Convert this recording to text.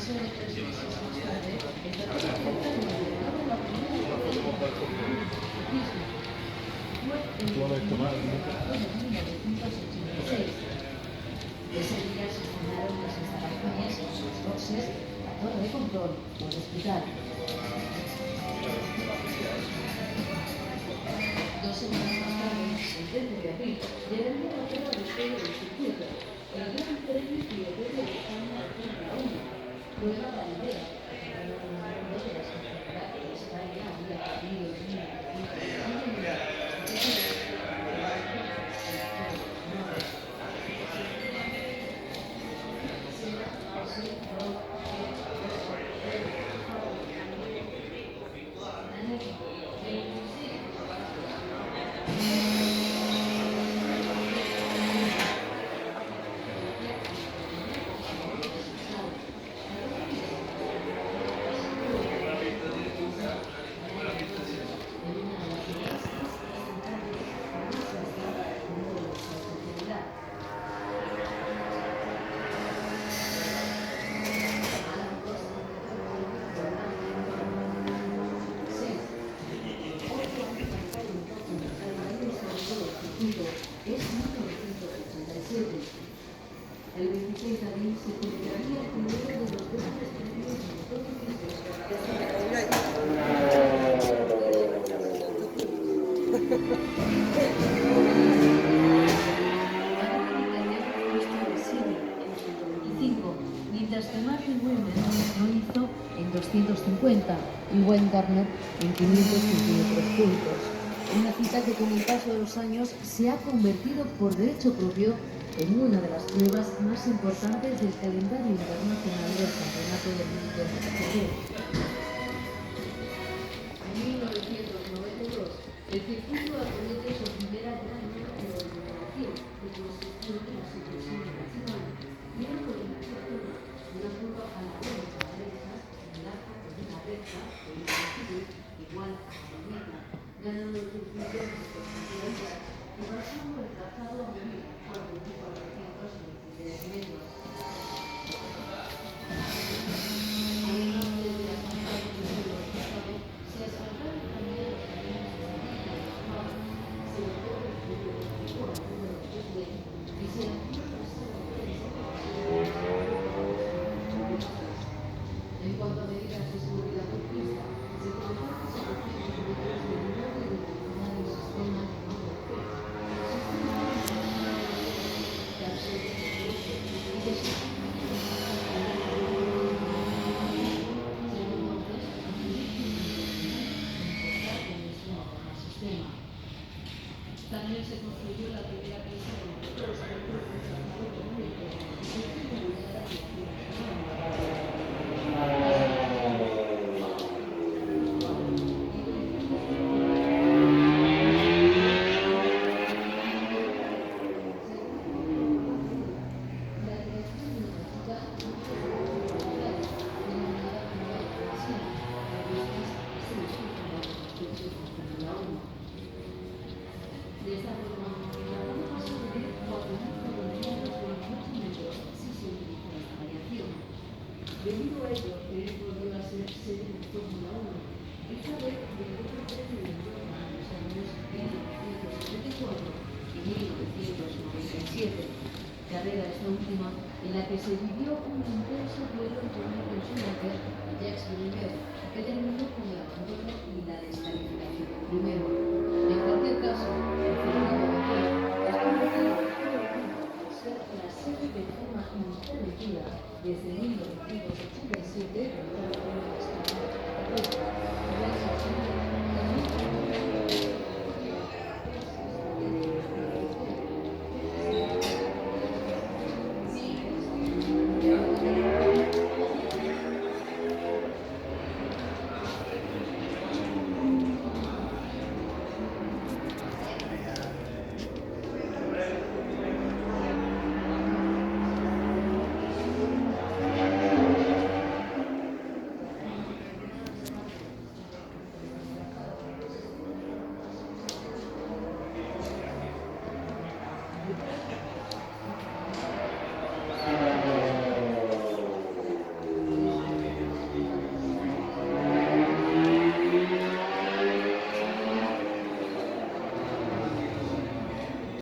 Eso de 3 meses más tarde, está todo cerca de la llegada de la primera ciclismo. Fue el 29 de marzo de 1986. Ese día se estrenaron las instalaciones, los boxes, la torre de control o el hospital. 2 semanas más tarde, el 13 de abril, llegaría la prueba de fuego del circuito, el Gran Premio Piloto de España de Fórmula 1. Prueba validera, de las enfermedades de España había perdido el Es 1987. El 26 de abril se celebraría el primero de los grandes premios de motociclistas mientras que Martin Wimmer lo hizo en 250 y Wayne Gardner en 500 centímetros cúbicos. Una cita que con el paso de los años se ha convertido por derecho propio en una de las pruebas más importantes del calendario internacional del Campeonato del Mundo de MotoGP. En 1992, el circuito acomete su primera gran obra de organización, que consistió en la sucesión nacional y una coordinación, una curva a la derecha, enlaza con una recta de una longitud igual a la misma, ganando el circuito de circunstancias y pasando el trazado a medir por 2423 metros. Además de las pantallas de suelo trazado, se asfaltaron también los caminos de Sevilla y Las Palmas, se dotó el estudio de figura número 3 y se amplió la sala de prensa. En cuanto a medidas de seguridad por pista, se colocaron 700 metros de unidad de determinar el sistema de MotoGP, que absorbe el coche y que se también se construyó la primera pista de motocross con un trazado económico y se hizo divulgar a de esta forma, la rama pasó de 4.428 metros si se utiliza esta variación. Debido a ello, él volvió a ser sede de Fórmula 1, esta vez del Gran Premio de Europa en los años 1974 y 1997. Carrera esta última en la que se vivió un intenso duelo